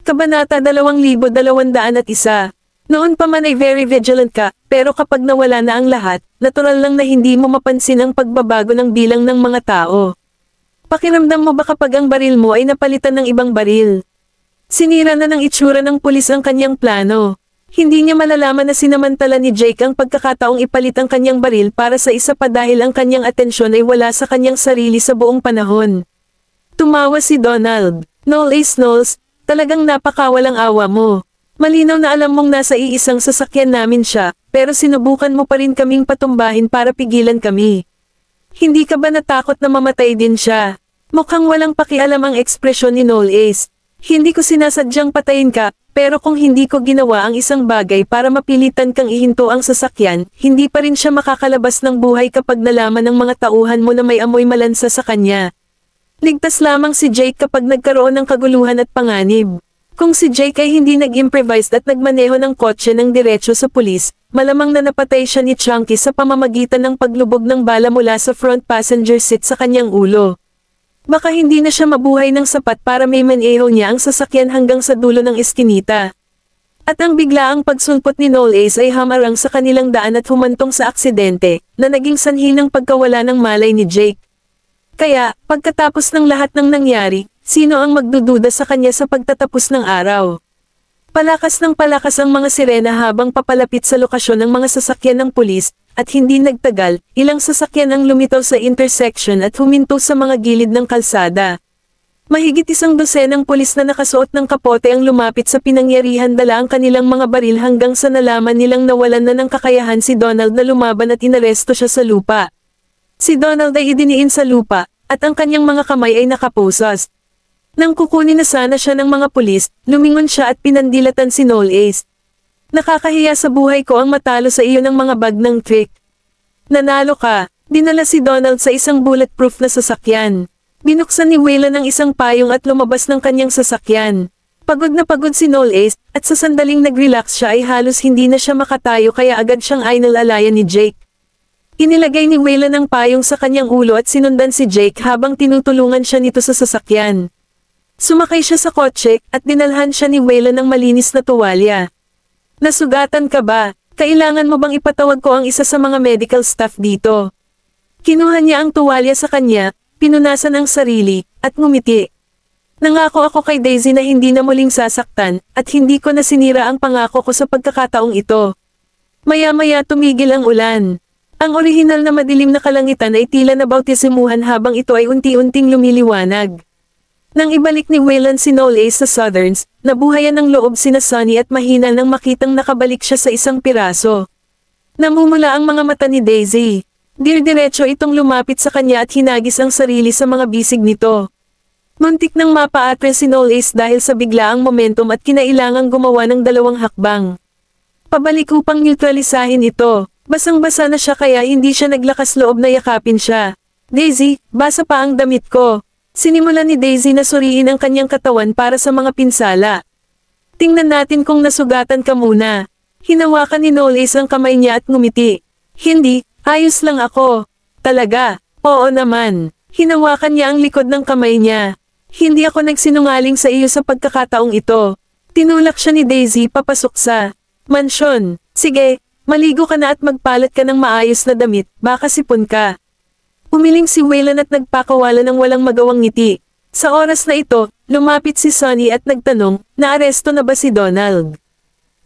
Kabanata 2201. Noon pa man ay very vigilant ka, pero kapag nawala na ang lahat, natural lang na hindi mo mapansin ang pagbabago ng bilang ng mga tao. Pakiramdam mo ba kapag ang baril mo ay napalitan ng ibang baril? Sinira na ng itsura ng pulis ang kanyang plano. Hindi niya malalaman na sinamantala ni Jake ang pagkakataong ipalit ang kanyang baril para sa isa pa dahil ang kanyang atensyon ay wala sa kanyang sarili sa buong panahon. Tumawa si Donald. Knowles, talagang napakawalang awa mo. Malinaw na alam mong nasa iisang sasakyan namin siya, pero sinubukan mo pa rin kaming patumbahin para pigilan kami. Hindi ka ba natakot na mamatay din siya? Mukhang walang pakialam ang ekspresyon ni Knowles. Hindi ko sinasadyang patayin ka, pero kung hindi ko ginawa ang isang bagay para mapilitan kang ihinto ang sasakyan, hindi pa rin siya makakalabas ng buhay kapag nalaman ng mga tauhan mo na may amoy malansa sa kanya. Ligtas lamang si Jake kapag nagkaroon ng kaguluhan at panganib. Kung si Jake ay hindi nag-improvise at nagmaneho ng kotse ng diretso sa pulis, malamang na napatay siya ni Chunky sa pamamagitan ng paglubog ng bala mula sa front passenger seat sa kanyang ulo. Baka hindi na siya mabuhay ng sapat para may maneho niya ang sasakyan hanggang sa dulo ng eskinita. At ang biglaang pagsulpot ni Knowles ay hamarang sa kanilang daan at humantong sa aksidente, na naging sanhi ng pagkawala ng malay ni Jake. Kaya, pagkatapos ng lahat ng nangyari, sino ang magdududa sa kanya sa pagtatapos ng araw? Palakas ng palakas ang mga sirena habang papalapit sa lokasyon ng mga sasakyan ng pulis, at hindi nagtagal, ilang sasakyan ang lumitaw sa intersection at huminto sa mga gilid ng kalsada. Mahigit 100 pulis na nakasuot ng kapote ang lumapit sa pinangyarihan dala ang kanilang mga baril hanggang sa nalaman nilang nawalan na ng kakayahan si Donald na lumaban at inaresto siya sa lupa. Si Donald ay idiniin sa lupa, at ang kanyang mga kamay ay nakaposas. Nang kukunin na sana siya ng mga pulis, lumingon siya at pinandilatan si Knowles. Nakakahiya sa buhay ko ang matalo sa iyo ng mga bag ng trick. Nanalo ka. Dinala si Donald sa isang bulletproof na sasakyan. Binuksan ni Waylon ang isang payong at lumabas ng kanyang sasakyan. Pagod na pagod si Knowles, at sa sandaling nag-relax siya ay halos hindi na siya makatayo kaya agad siyang inalalayan ni Jake. Inilagay ni Waylon ang payong sa kanyang ulo at sinundan si Jake habang tinutulungan siya nito sa sasakyan. Sumakay siya sa kotse, at dinalhan siya ni Waylon ng malinis na tuwalya. Nasugatan ka ba? Kailangan mo bang ipatawag ko ang isa sa mga medical staff dito? Kinuha niya ang tuwalya sa kanya, pinunasan ang sarili, at ngumiti. Nangako ako kay Daisy na hindi na muling sasaktan, at hindi ko na sinira ang pangako ko sa pagkakataong ito. Maya-maya tumigil ang ulan. Ang orihinal na madilim na kalangitan ay tila nabautisimuhan habang ito ay unti-unting lumiliwanag. Nang ibalik ni Waylon si Knowles sa Southerns, nabuhayan ng loob sina Sonny at mahina nang makitang nakabalik siya sa isang piraso. Namumula ang mga mata ni Daisy. Dir-diretso itong lumapit sa kanya at hinagis ang sarili sa mga bisig nito. Muntik nang mapaatre si Knowles dahil sa biglaang momentum at kinailangang gumawa ng 2 hakbang. Pabalik upang neutralisahin ito. Basang-basa na siya kaya hindi siya naglakas loob na yakapin siya. Daisy, basa pa ang damit ko. Sinimulan ni Daisy na suriin ang kanyang katawan para sa mga pinsala. Tingnan natin kung nasugatan ka muna. Hinawakan ni Knowles ang kamay niya at ngumiti. Hindi, ayos lang ako. Talaga, oo naman. Hinawakan niya ang likod ng kamay niya. Hindi ako nagsinungaling sa iyo sa pagkakataong ito. Tinulak siya ni Daisy papasok sa mansyon. Sige, maligo ka na at magpalat ka ng maayos na damit, baka sipon ka. Umiling si Waylon at nagpakawala ng walang magawang ngiti. Sa oras na ito, lumapit si Sonny at nagtanong, naaresto na ba si Donald?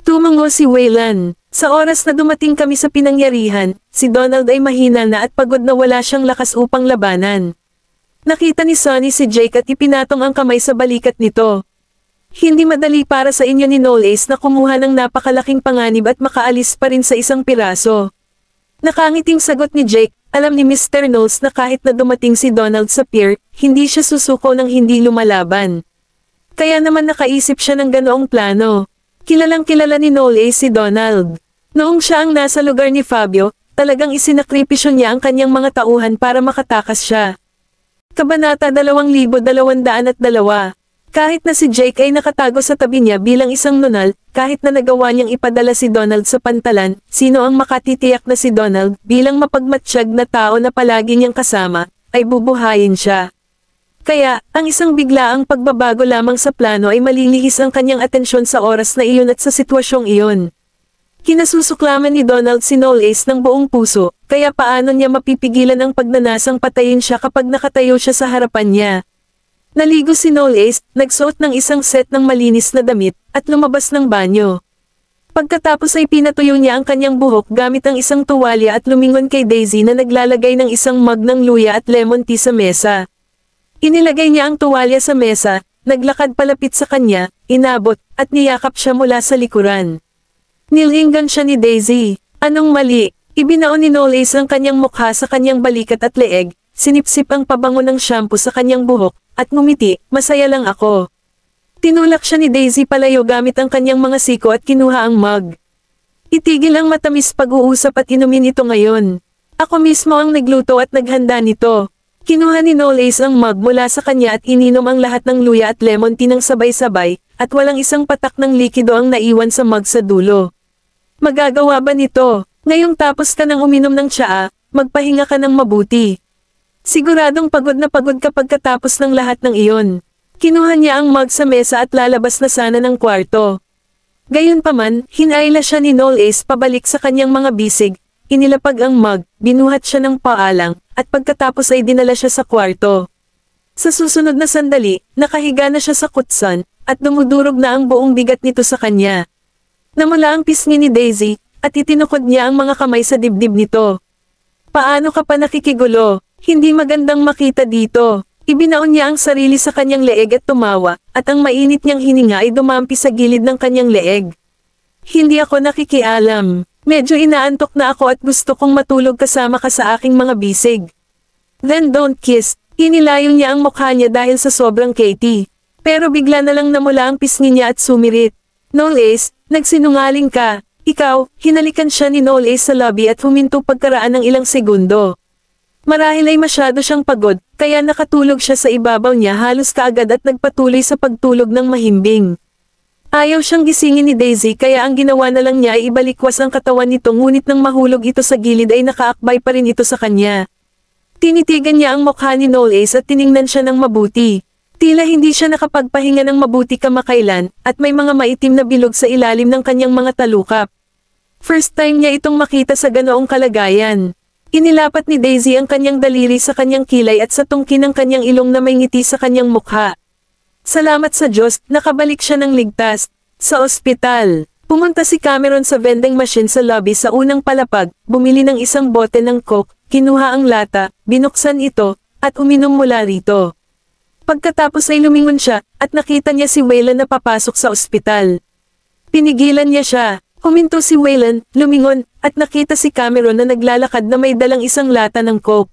Tumango si Waylon. Sa oras na dumating kami sa pinangyarihan, si Donald ay mahina na at pagod na wala siyang lakas upang labanan. Nakita ni Sonny si Jake at ipinatong ang kamay sa balikat nito. Hindi madali para sa inyo ni Knowles na kumuha ng napakalaking panganib at makaalis pa rin sa isang piraso. Nakangiting sagot ni Jake. Alam ni Mr. Knowles na kahit na dumating si Donald sa pier, hindi siya susuko ng hindi lumalaban. Kaya naman nakaisip siya ng ganoong plano. Kilalang kilala ni Knowles si Donald. Noong siya ang nasa lugar ni Fabio, talagang isinakripisyo niya ang kanyang mga tauhan para makatakas siya. Kabanata 2202. Kahit na si Jake ay nakatago sa tabi niya bilang isang nunal, kahit na nagawa niyang ipadala si Donald sa pantalan, sino ang makatitiyak na si Donald, bilang mapagmatsyag na tao na palagi niyang kasama, ay bubuhayin siya. Kaya, ang isang biglaang pagbabago lamang sa plano ay malilihis ang kanyang atensyon sa oras na iyon at sa sitwasyong iyon. Kinasusuklaman ni Donald si Noel Ace ng buong puso, kaya paano niya mapipigilan ang pagnanasang patayin siya kapag nakatayo siya sa harapan niya. Naligo si Noel Ace, nagsuot ng isang set ng malinis na damit, at lumabas ng banyo. Pagkatapos ay pinatuyo niya ang kanyang buhok gamit ang isang tuwalya at lumingon kay Daisy na naglalagay ng isang mug ng luya at lemon tea sa mesa. Inilagay niya ang tuwalya sa mesa, naglakad palapit sa kanya, inabot, at niyakap siya mula sa likuran. Nilinggan siya ni Daisy. Anong mali? Ibinaon ni Noel Ace ang kanyang mukha sa kanyang balikat at leeg, sinipsip ang pabango ng shampoo sa kanyang buhok, at ngumiti, masaya lang ako. Tinulak siya ni Daisy palayo gamit ang kanyang mga siko at kinuha ang mug. Itigil ang matamis pag-uusap at inumin ito ngayon. Ako mismo ang nagluto at naghanda nito. Kinuha ni Noel Ace ang mug mula sa kanya at ininom ang lahat ng luya at lemon tea ng sabay-sabay, at walang isang patak ng likido ang naiwan sa mug sa dulo. Magagawa ba nito? Ngayong tapos ka nang uminom ng tsaa, magpahinga ka ng mabuti. Siguradong pagod na pagod ka pagkatapos ng lahat ng iyon. Kinuha niya ang mug sa mesa at lalabas na sana ng kwarto. Gayunpaman, hinayla siya ni Noel Ace pabalik sa kanyang mga bisig, inilapag ang mug, binuhat siya ng paalang, at pagkatapos ay dinala siya sa kwarto. Sa susunod na sandali, nakahiga na siya sa kutsan, at dumudurog na ang buong bigat nito sa kanya. Namula ang pisngi ni Daisy, at itinukod niya ang mga kamay sa dibdib nito. Paano ka pa nakikigulo? Hindi magandang makita dito. Ibinaon niya ang sarili sa kanyang leeg at tumawa, at ang mainit niyang hininga ay dumampi sa gilid ng kanyang leeg. Hindi ako nakikialam. Medyo inaantok na ako at gusto kong matulog kasama ka sa aking mga bisig. Then don't kiss. Inilayo niya ang mukha niya dahil sa sobrang Katie. Pero bigla na lang namula ang pisngi niya at sumirit. Noel Ace, nagsinungaling ka. Ikaw, hinalikan siya ni Noel Ace sa lobby at huminto pagkaraan ng ilang segundo. Marahil ay masyado siyang pagod, kaya nakatulog siya sa ibabaw niya halos kaagad at nagpatuloy sa pagtulog ng mahimbing. Ayaw siyang gisingin ni Daisy kaya ang ginawa na lang niya ay ibalikwas ang katawan nito ngunit nang mahulog ito sa gilid ay nakaakbay pa rin ito sa kanya. Tinitigan niya ang mukha ni Noel Ace at tiningnan siya ng mabuti. Tila hindi siya nakapagpahinga ng mabuti kamakailan, at may mga maitim na bilog sa ilalim ng kanyang mga talukap. First time niya itong makita sa ganoong kalagayan. Inilapat ni Daisy ang kanyang daliri sa kanyang kilay at sa tungkin ng kanyang ilong na may ngiti sa kanyang mukha. Salamat sa Diyos, nakabalik siya ng ligtas. Sa ospital, pumunta si Cameron sa vending machine sa lobby sa unang palapag, bumili ng isang bote ng Coke, kinuha ang lata, binuksan ito, at uminom mula rito. Pagkatapos ay lumingon siya, at nakita niya si Waylon na papasok sa ospital. Pinigilan niya siya. Huminto si Waylon, lumingon, at nakita si Cameron na naglalakad na may dalang isang lata ng Coke.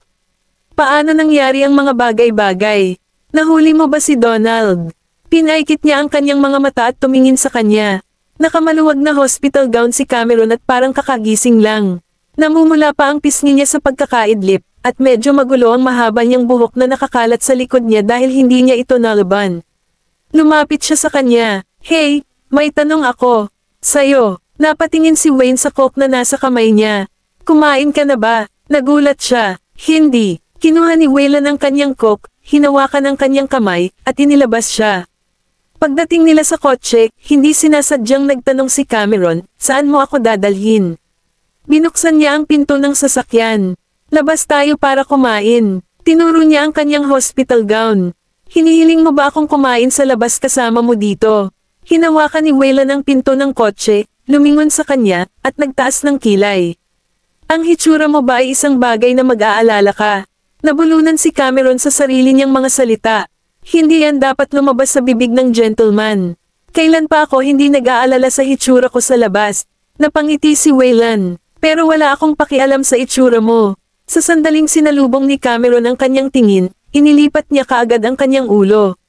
Paano nangyari ang mga bagay-bagay? Nahuli mo ba si Donald? Pinaikit niya ang kanyang mga mata at tumingin sa kanya. Nakamaluwag na hospital gown si Cameron at parang kakagising lang. Namumula pa ang pisngi niya sa pagkakaidlip, at medyo magulo ang mahaba niyang buhok na nakakalat sa likod niya dahil hindi niya ito nalaban. Lumapit siya sa kanya. Hey, may tanong ako. Sa'yo. Napatingin si Wayne sa Coke na nasa kamay niya. Kumain ka na ba? Nagulat siya. Hindi. Kinuha ni Waylon ang kanyang Coke, hinawakan ang kanyang kamay, at inilabas siya. Pagdating nila sa kotse, hindi sinasadyang nagtanong si Cameron, saan mo ako dadalhin? Binuksan niya ang pinto ng sasakyan. Labas tayo para kumain. Tinuro niya ang kanyang hospital gown. Hinihiling mo ba akong kumain sa labas kasama mo dito? Hinawakan ni Waylon ang pinto ng kotse, lumingon sa kanya, at nagtaas ng kilay. Ang hitsura mo ba ay isang bagay na mag-aalala ka? Nabulunan si Cameron sa sarili niyang mga salita. Hindi yan dapat lumabas sa bibig ng gentleman. Kailan pa ako hindi nag-aalala sa hitsura ko sa labas? Napangiti si Waylon. Pero wala akong pakialam sa itsura mo. Sa sandaling sinalubong ni Cameron ang kanyang tingin, inilipat niya kaagad ang kanyang ulo.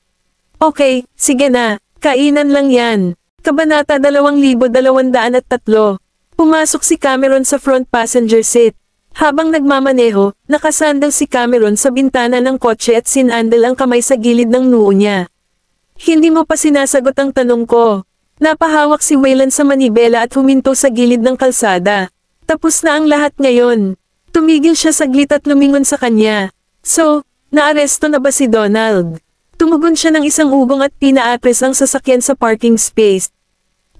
Okay, sige na, kainan lang yan. Kabanata 2203. Pumasok si Cameron sa front passenger seat. Habang nagmamaneho, nakasandal si Cameron sa bintana ng kotse at sinandal ang kamay sa gilid ng noo niya. Hindi mo pa sinasagot ang tanong ko. Napahawak si Waylon sa manibela at huminto sa gilid ng kalsada. Tapos na ang lahat ngayon. Tumigil siya saglit at lumingon sa kanya. So, Naaresto na ba si Donald? Tumugon siya ng isang ugong at pinaatras ang sasakyan sa parking space.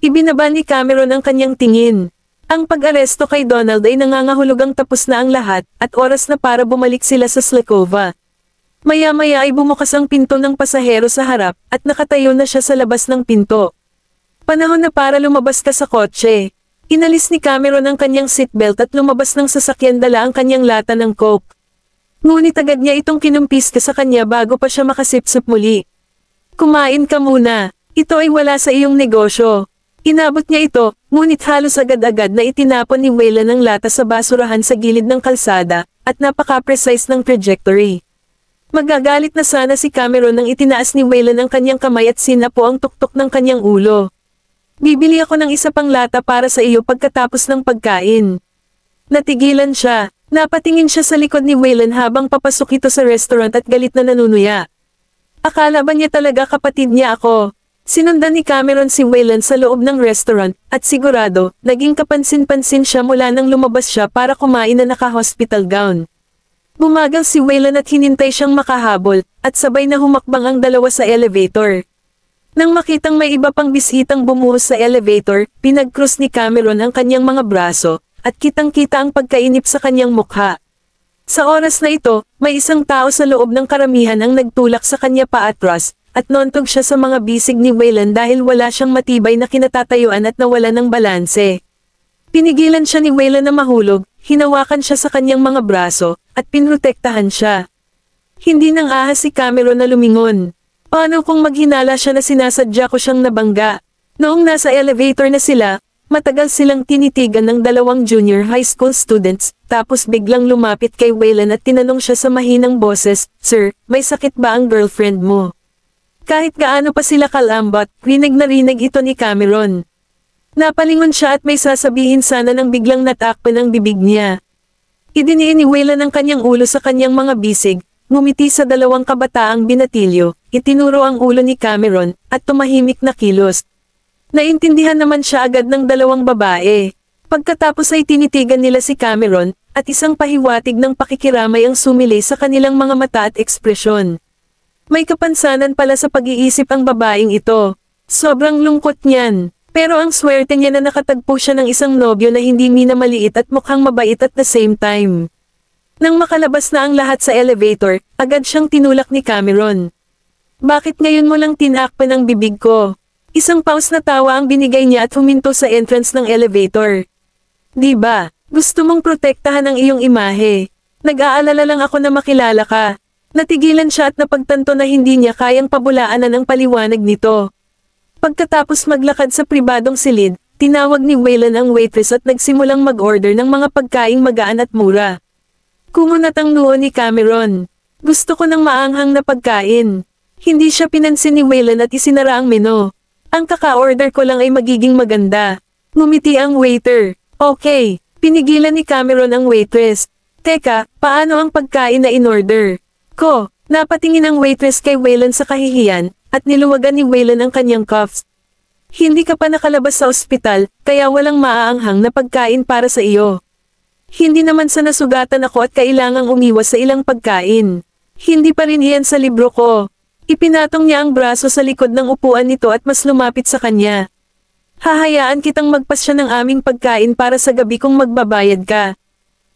Ibinaba ni Cameron ang kanyang tingin. Ang pag-aresto kay Donald ay nangangahulugang tapos na ang lahat at oras na para bumalik sila sa Slakova. Maya-maya ay bumukas ang pinto ng pasahero sa harap at nakatayo na siya sa labas ng pinto. Panahon na para lumabas ka sa kotse. Inalis ni Cameron ang kanyang seatbelt at lumabas ng sasakyan dala ang kanyang lata ng coke. Ngunit agad niya itong kinumpis ka sa kanya bago pa siya makasipsip muli. Kumain ka muna. Ito ay wala sa iyong negosyo. Inabot niya ito, ngunit halos agad-agad na itinapon ni Waylon ang lata sa basurahan sa gilid ng kalsada, at napaka-precise ng trajectory. Magagalit na sana si Cameron nang itinaas ni Waylon ang kanyang kamay at sinapo ang tuktok ng kanyang ulo. Bibili ako ng isa pang lata para sa iyo pagkatapos ng pagkain. Natigilan siya. Napatingin siya sa likod ni Waylon habang papasok ito sa restaurant at galit na nanunuya. Akala ba niya talaga kapatid niya ako? Sinundan ni Cameron si Waylon sa loob ng restaurant, at sigurado, naging kapansin-pansin siya mula nang lumabas siya para kumain na naka-hospital gown. Bumagal si Waylon at hinintay siyang makahabol, at sabay na humakbang ang dalawa sa elevator. Nang makitang may iba pang bisitang bumuhos sa elevator, pinag-cross ni Cameron ang kanyang mga braso, at kitang-kita ang pagkainip sa kanyang mukha. Sa oras na ito, may isang tao sa loob ng karamihan ang nagtulak sa kanya paatras, at nontog siya sa mga bisig ni Waylon dahil wala siyang matibay na kinatatayuan at nawala ng balanse. Pinigilan siya ni Waylon na mahulog, hinawakan siya sa kanyang mga braso, at pinrotektahan siya. Hindi nang ahas si Cameron na lumingon. Paano kung maghinala siya na sinasadya ko siyang nabangga? Noong nasa elevator na sila, matagal silang tinitigan ng dalawang junior high school students, tapos biglang lumapit kay Waylon at tinanong siya sa mahinang boses, "Sir, may sakit ba ang girlfriend mo?" Kahit gaano pa sila kalambot, rinig na rinig ito ni Cameron. Napalingon siya at may sasabihin sana nang biglang natakpan ang bibig niya. Idiniin ni Waylon ang kanyang ulo sa kanyang mga bisig, ngumiti sa dalawang kabataang binatilyo, itinuro ang ulo ni Cameron, at tumahimik na kilos. Naintindihan naman siya agad ng dalawang babae. Pagkatapos ay tinitigan nila si Cameron, at isang pahiwatig ng pakikiramay ang sumili sa kanilang mga mata at ekspresyon. May kapansanan pala sa pag-iisip ang babaeng ito. Sobrang lungkot niyan. Pero ang swerte niya na nakatagpo siya ng isang nobyo na hindi minamaliit at mukhang mabait at the same time. Nang makalabas na ang lahat sa elevator, agad siyang tinulak ni Cameron. "Bakit ngayon mo lang tinakpan ang bibig ko?" Isang pause na tawa ang binigay niya at huminto sa entrance ng elevator. "Di ba, gusto mong protektahan ang iyong imahe? Nag-aalala lang ako na makilala ka." Natigilan siya at napagtanto na hindi niya kayang pabulaanan ang paliwanag nito. Pagkatapos maglakad sa pribadong silid, tinawag ni Waylon ang waitress at nagsimulang mag-order ng mga pagkaing magaan at mura. Kumunat ang noo ni Cameron. "Gusto ko ng maanghang na pagkain." Hindi siya pinansin ni Waylon at isinara ang menu. "Ang kaka-order ko lang ay magiging maganda." Ngumiti ang waiter. "Okay." Pinigilan ni Cameron ang waitress. "Teka, paano ang pagkain na in-order ko?" Napatingin ang waitress kay Waylon sa kahihiyan, at niluwagan ni Waylon ang kanyang cuffs. "Hindi ka pa nakalabas sa ospital, kaya walang maaanghang na pagkain para sa iyo." "Hindi naman sa nasugatan ako at kailangang umiwas sa ilang pagkain." "Hindi pa rin iyan sa libro ko." Ipinatong niya ang braso sa likod ng upuan nito at mas lumapit sa kanya. "Hahayaan kitang magpasya ng aming pagkain para sa gabi kung magbabayad ka."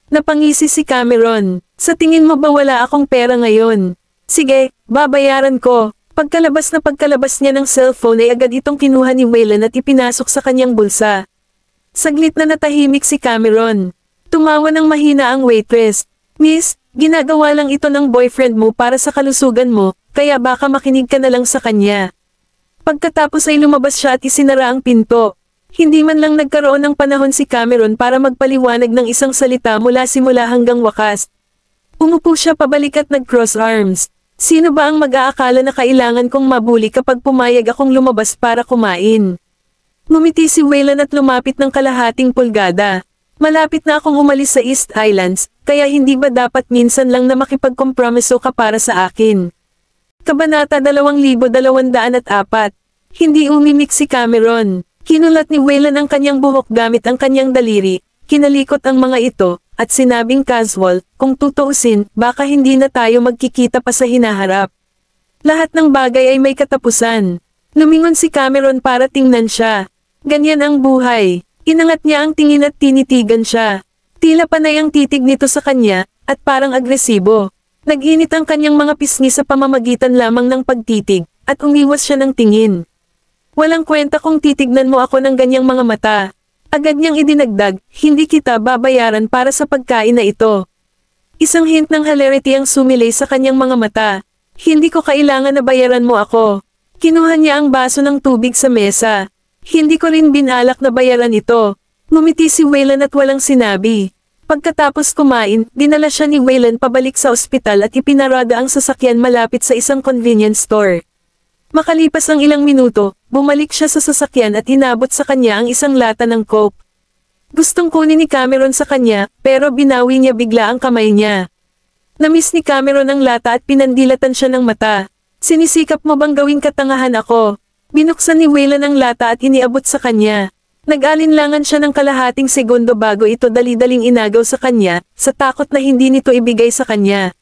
Napangisi si Cameron. "Sa tingin mo ba wala akong pera ngayon?" "Sige, babayaran ko." Pagkalabas niya ng cellphone ay agad itong kinuha ni Waylon at ipinasok sa kanyang bulsa. Saglit na natahimik si Cameron. Tumawa ng mahina ang waitress. "Miss, ginagawa lang ito ng boyfriend mo para sa kalusugan mo, kaya baka makinig ka na lang sa kanya." Pagkatapos ay lumabas siya at isinara ang pinto. Hindi man lang nagkaroon ng panahon si Cameron para magpaliwanag ng isang salita mula simula hanggang wakas. Umupo siya pabalik at nag-cross arms. "Sino ba ang mag-aakala na kailangan kong mabuli kapag pumayag akong lumabas para kumain?" Ngumiti si Waylon at lumapit ng kalahating pulgada. "Malapit na akong umalis sa East Highlands, kaya hindi ba dapat minsan lang na makipagkompromiso ka para sa akin?" Kabanata 2204. Hindi umimik si Cameron. Kinulat ni Waylon ang kanyang buhok gamit ang kanyang daliri, kinalikot ang mga ito, at sinabing casual, kung tutuusin, baka hindi na tayo magkikita pa sa hinaharap. Lahat ng bagay ay may katapusan. Lumingon si Cameron para tingnan siya. Ganyan ang buhay. Inangat niya ang tingin at tinitigan siya. Tila panay ang titig nito sa kanya, at parang agresibo. Nag-init ang kanyang mga pisngi sa pamamagitan lamang ng pagtitig, at umiwas siya ng tingin. Walang kwenta kung titignan mo ako ng ganyang mga mata. Agad niyang idinagdag, hindi kita babayaran para sa pagkain na ito. Isang hint ng hilarity ang sumilay sa kanyang mga mata. Hindi ko kailangan na bayaran mo ako. Kinuha niya ang baso ng tubig sa mesa. Hindi ko rin binalak na bayaran ito. Ngumiti si Waylon at walang sinabi. Pagkatapos kumain, dinala siya ni Waylon pabalik sa ospital at ipinarada ang sasakyan malapit sa isang convenience store. Makalipas ang ilang minuto, bumalik siya sa sasakyan at inabot sa kanya ang isang lata ng Coke. Gustong kunin ni Cameron sa kanya, pero binawi niya bigla ang kamay niya. Namiss ni Cameron ang lata at pinandilatan siya ng mata. Sinisikap mo bang gawing katangahan ako? Binuksan ni Waylon ang lata at iniabot sa kanya. Nag-alinlangan siya ng kalahating segundo bago ito dali-daling inagaw sa kanya, sa takot na hindi nito ibigay sa kanya.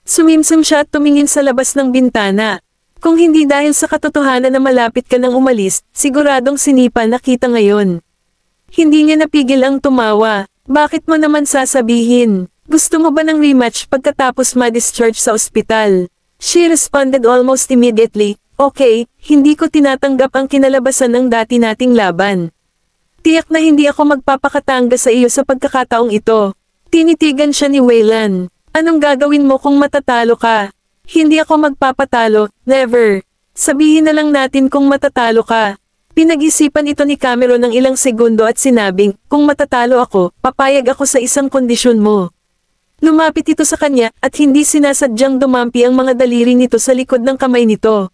Sumimsim siya at tumingin sa labas ng bintana. Kung hindi dahil sa katotohanan na malapit ka nang umalis, siguradong sinipa na kita ngayon. Hindi niya napigil ang tumawa. Bakit mo naman sasabihin? Gusto mo ba ng rematch pagkatapos ma-discharge sa ospital? She responded almost immediately, okay, hindi ko tinatanggap ang kinalabasan ng dati nating laban. Tiyak na hindi ako magpapakatanga sa iyo sa pagkakataong ito. Tinitigan siya ni Waylon. Anong gagawin mo kung matatalo ka? Hindi ako magpapatalo, never. Sabihin na lang natin kung matatalo ka. Pinag-isipan ito ni Cameron ng ilang segundo at sinabing, kung matatalo ako, papayag ako sa isang kondisyon mo. Lumapit ito sa kanya at hindi sinasadyang dumampi ang mga daliri nito sa likod ng kamay nito.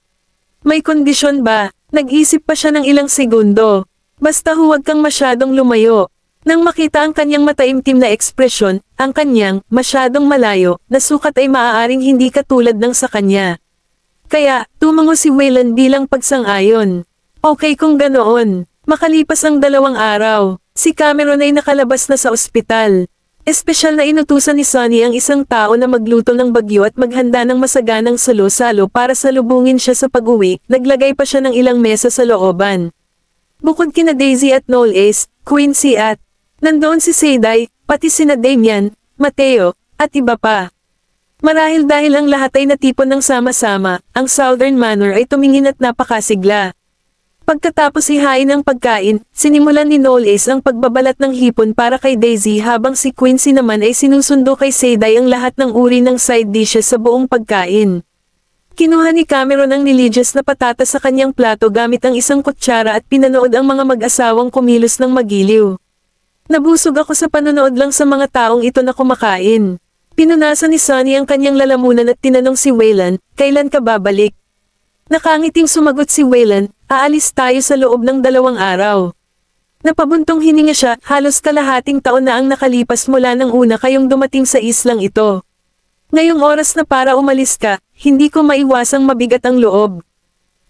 May kondisyon ba? Nag-isip pa siya ng ilang segundo. Basta huwag kang masyadong lumayo. Nang makita ang kanyang mataimtim na ekspresyon, ang kanyang, masyadong malayo, na sukat ay maaaring hindi katulad ng sa kanya. Kaya, tumango si Waylon bilang pagsang-ayon. Okay kung ganoon. Makalipas ang 2 araw, si Cameron ay nakalabas na sa ospital. Espesyal na inutusan ni Sonny ang isang tao na magluto ng bagyo at maghanda ng masaganang salo-salo para salubungin siya sa pag-uwi, naglagay pa siya ng ilang mesa sa looban. Bukod kina Daisy at Knowles, Quincy at nandoon si Sadie, pati sina Damian, Mateo, at iba pa. Marahil dahil ang lahat ay natipon ng sama-sama, ang Southern Manor ay tumingin at napakasigla. Pagkatapos ihain ang pagkain, sinimulan ni Knowles ang pagbabalat ng hipon para kay Daisy habang si Quincy naman ay sinusundo kay Sadie ang lahat ng uri ng side dishes sa buong pagkain. Kinuha ni Cameron ang nilidyas na patatas sa kanyang plato gamit ang isang kutsara at pinanood ang mga mag-asawang kumilos ng magiliw. Nabusog ako sa panonood lang sa mga taong ito na kumakain. Pinunasan ni Sonny ang kanyang lalamunan at tinanong si Waylon, kailan ka babalik? Nakangiting sumagot si Waylon, aalis tayo sa loob ng 2 araw. Napabuntong hininga siya, halos kalahating taon na ang nakalipas mula nang una kayong dumating sa islang ito. Ngayong oras na para umalis ka, hindi ko maiwasang mabigat ang loob.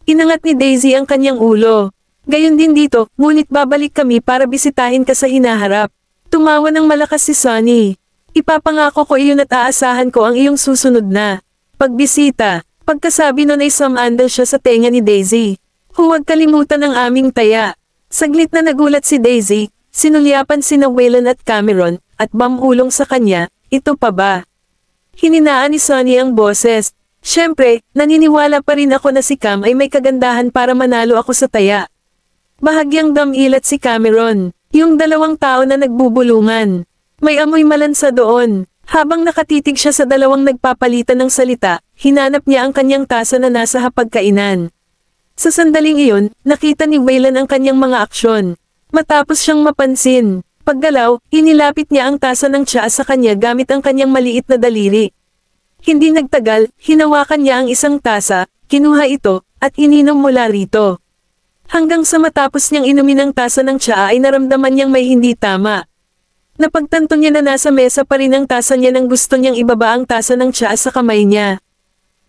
Inangat ni Daisy ang kanyang ulo. Gayon din dito, ngunit babalik kami para bisitahin ka sa hinaharap. Tumawa ng malakas si Sonny. Ipapangako ko iyon at aasahan ko ang iyong susunod na pagbisita. Pagkasabi nun ay sumandal siya sa tenga ni Daisy. Huwag kalimutan ang aming taya. Saglit na nagulat si Daisy, sinulyapan sina Waylon at Cameron, at bamulong sa kanya, ito pa ba? Hininaan ni Sonny ang boses. Siyempre, naniniwala pa rin ako na si Cam ay may kagandahan para manalo ako sa taya. Bahagyang damilat si Cameron, yung 2 tao na nagbubulungan. May amoy malansa doon. Habang nakatitig siya sa 2 nagpapalitan ng salita, hinanap niya ang kanyang tasa na nasa hapagkainan. Sa sandaling iyon, nakita ni Waylon ang kanyang mga aksyon. Matapos siyang mapansin, paggalaw, inilapit niya ang tasa ng tsaa sa kanya gamit ang kanyang maliit na daliri. Hindi nagtagal, hinawakan niya ang isang tasa, kinuha ito, at ininom mula rito. Hanggang sa matapos niyang inumin ang tasa ng tsaa ay naramdaman niyang may hindi tama. Napagtanto niya na nasa mesa pa rin ang tasa niya nang gusto niyang ibaba ang tasa ng tsaa sa kamay niya.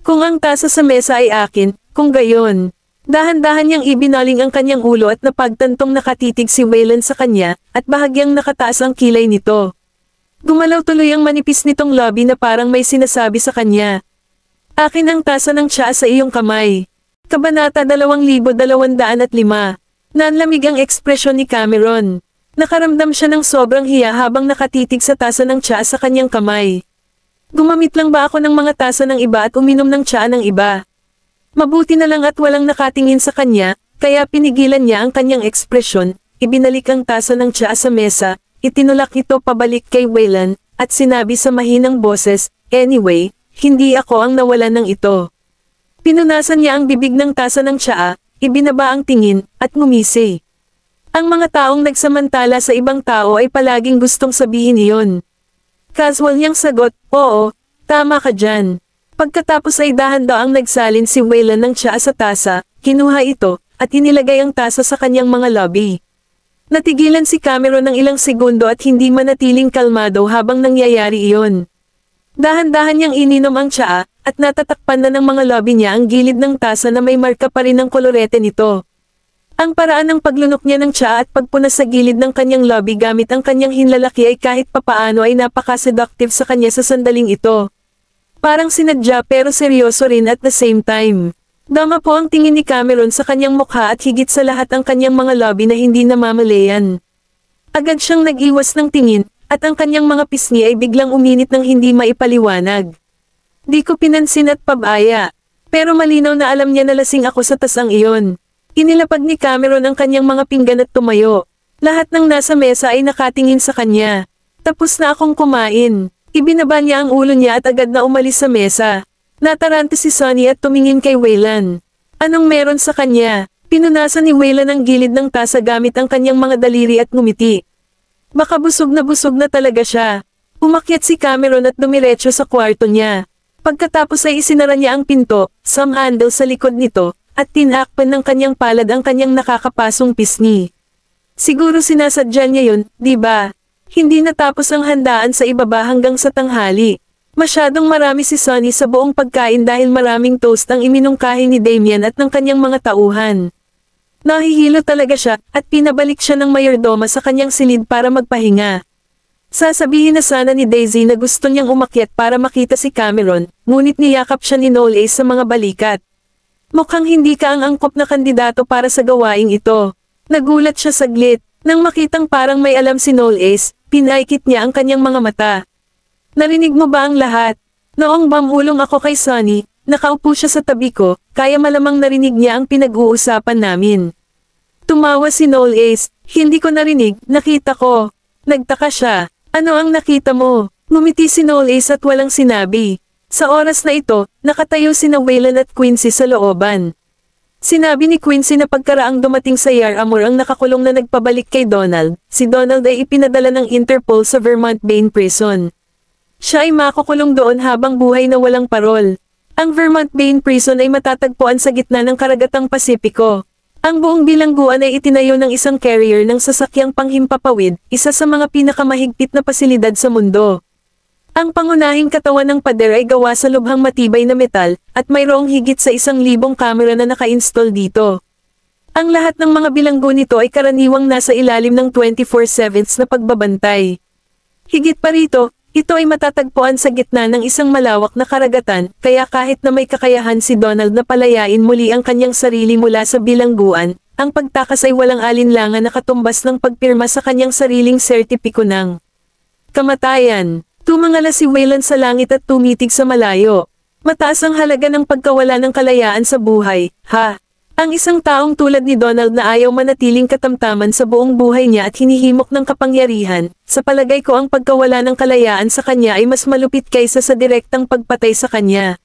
Kung ang tasa sa mesa ay akin, kung gayon. Dahan-dahan niyang ibinaling ang kanyang ulo at napagtantong nakatitig si Waylon sa kanya, at bahagyang nakataas ang kilay nito. Gumalaw tuloy ang manipis nitong lobby na parang may sinasabi sa kanya. Akin ang tasa ng tsaa sa iyong kamay. Kabanata 2225. Nanlamig ang ekspresyon ni Cameron. Nakaramdam siya ng sobrang hiya habang nakatitig sa tasa ng tsaa sa kanyang kamay. Gumamit lang ba ako ng mga tasa ng iba at uminom ng tsaa ng iba? Mabuti na lang at walang nakatingin sa kanya, kaya pinigilan niya ang kanyang ekspresyon, ibinalik ang tasa ng tsaa sa mesa, itinulak ito pabalik kay Wayland, at sinabi sa mahinang boses, "Anyway, hindi ako ang nawalan ng ito." Pinunasan niya ang bibig ng tasa ng tsaa, ibinaba ang tingin, at ngumisi. Ang mga taong nagsamantala sa ibang tao ay palaging gustong sabihin iyon. Casual niyang sagot, "Oo, tama ka dyan." Pagkatapos ay dahan-daang nagsalin si Wayland ng tsaa sa tasa, kinuha ito, at inilagay ang tasa sa kanyang mga lobby. Natigilan si Cameron ng ilang segundo at hindi manatiling kalmado habang nangyayari iyon. Dahan-dahan niyang ininom ang tsaa, at natatakpan na ng mga lobby niya ang gilid ng tasa na may marka pa rin ng kolorete nito. Ang paraan ng paglunok niya ng tsaa at pagpunas sa gilid ng kanyang lobby gamit ang kanyang hinlalaki ay kahit papaano ay napaka-seductive sa kanya sa sandaling ito. Parang sinadya pero seryoso rin at the same time. Dama po ang tingin ni Cameron sa kanyang mukha at higit sa lahat ang kanyang mga lobby na hindi namamalayan. Agad siyang nag-iwas ng tingin, at ang kanyang mga pisngi ay biglang uminit ng hindi maipaliwanag. Di ko pinansin at pabaya. Pero malinaw na alam niya na lasing ako sa tasang iyon. Inilapag ni Cameron ang kanyang mga pinggan at tumayo. Lahat ng nasa mesa ay nakatingin sa kanya. Tapos na akong kumain. Ibinaba niya ang ulo niya at agad na umalis sa mesa. Natarante si Sonny at tumingin kay Wayland. Anong meron sa kanya? Pinunasan ni Wayland ang gilid ng tasa gamit ang kanyang mga daliri at ngumiti. Baka busog na talaga siya. Umakyat si Cameron at dumiretso sa kwarto niya. Pagkatapos ay isinara niya ang pinto, some handle sa likod nito, at tinakpan ng kanyang palad ang kanyang nakakapasong pisngi. Siguro sinasadya niya yun, di ba? Hindi natapos ang handaan sa ibaba hanggang sa tanghali. Masyadong marami si Sonny sa buong pagkain dahil maraming toast ang iminungkahi ni Damien at ng kanyang mga tauhan. Nahihilo talaga siya, at pinabalik siya ng mayordoma sa kanyang silid para magpahinga. Sasabihin na sana ni Daisy na gusto niyang umakyat para makita si Cameron, ngunit niyakap siya ni Noel Ace sa mga balikat. Mukhang hindi ka ang angkop na kandidato para sa gawaing ito. Nagulat siya saglit, nang makitang parang may alam si Noel Ace, pinaikit niya ang kanyang mga mata. Narinig mo ba ang lahat? Noong bamulong ako kay Sonny, nakaupo siya sa tabi ko, kaya malamang narinig niya ang pinag-uusapan namin. Tumawa si Noel Ace, hindi ko narinig, nakita ko. Nagtaka siya, ano ang nakita mo? Ngumiti si Noel Ace at walang sinabi. Sa oras na ito, nakatayo sina Wayland at Quincy sa looban. Sinabi ni Quincy na pagkaraang dumating sa Yarramore ang nakakulong na nagpabalik kay Donald, si Donald ay ipinadala ng Interpol sa Vermont Main Prison. Siya ay makukulong doon habang buhay na walang parol. Ang Vermont Main Prison ay matatagpuan sa gitna ng karagatang Pasipiko. Ang buong bilangguan ay itinayo ng isang carrier ng sasakyang panghimpapawid, isa sa mga pinakamahigpit na pasilidad sa mundo. Ang pangunahing katawan ng pader ay gawa sa lubhang matibay na metal, at mayroong higit sa 1,000 kamera na naka-install dito. Ang lahat ng mga bilanggo nito ay karaniwang nasa ilalim ng 24/7 na pagbabantay. Higit pa rito, ito ay matatagpuan sa gitna ng isang malawak na karagatan, kaya kahit na may kakayahan si Donald na palayain muli ang kanyang sarili mula sa bilangguan, ang pagtakas ay walang alinlangan na katumbas ng pagpirma sa kanyang sariling sertipiko ng kamatayan. Tumangala si Wayland sa langit at tumitig sa malayo. Mataas ang halaga ng pagkawala ng kalayaan sa buhay, ha? Ang isang taong tulad ni Donald na ayaw manatiling katamtaman sa buong buhay niya at hinihimok ng kapangyarihan, sa palagay ko ang pagkawala ng kalayaan sa kanya ay mas malupit kaysa sa direktang pagpatay sa kanya.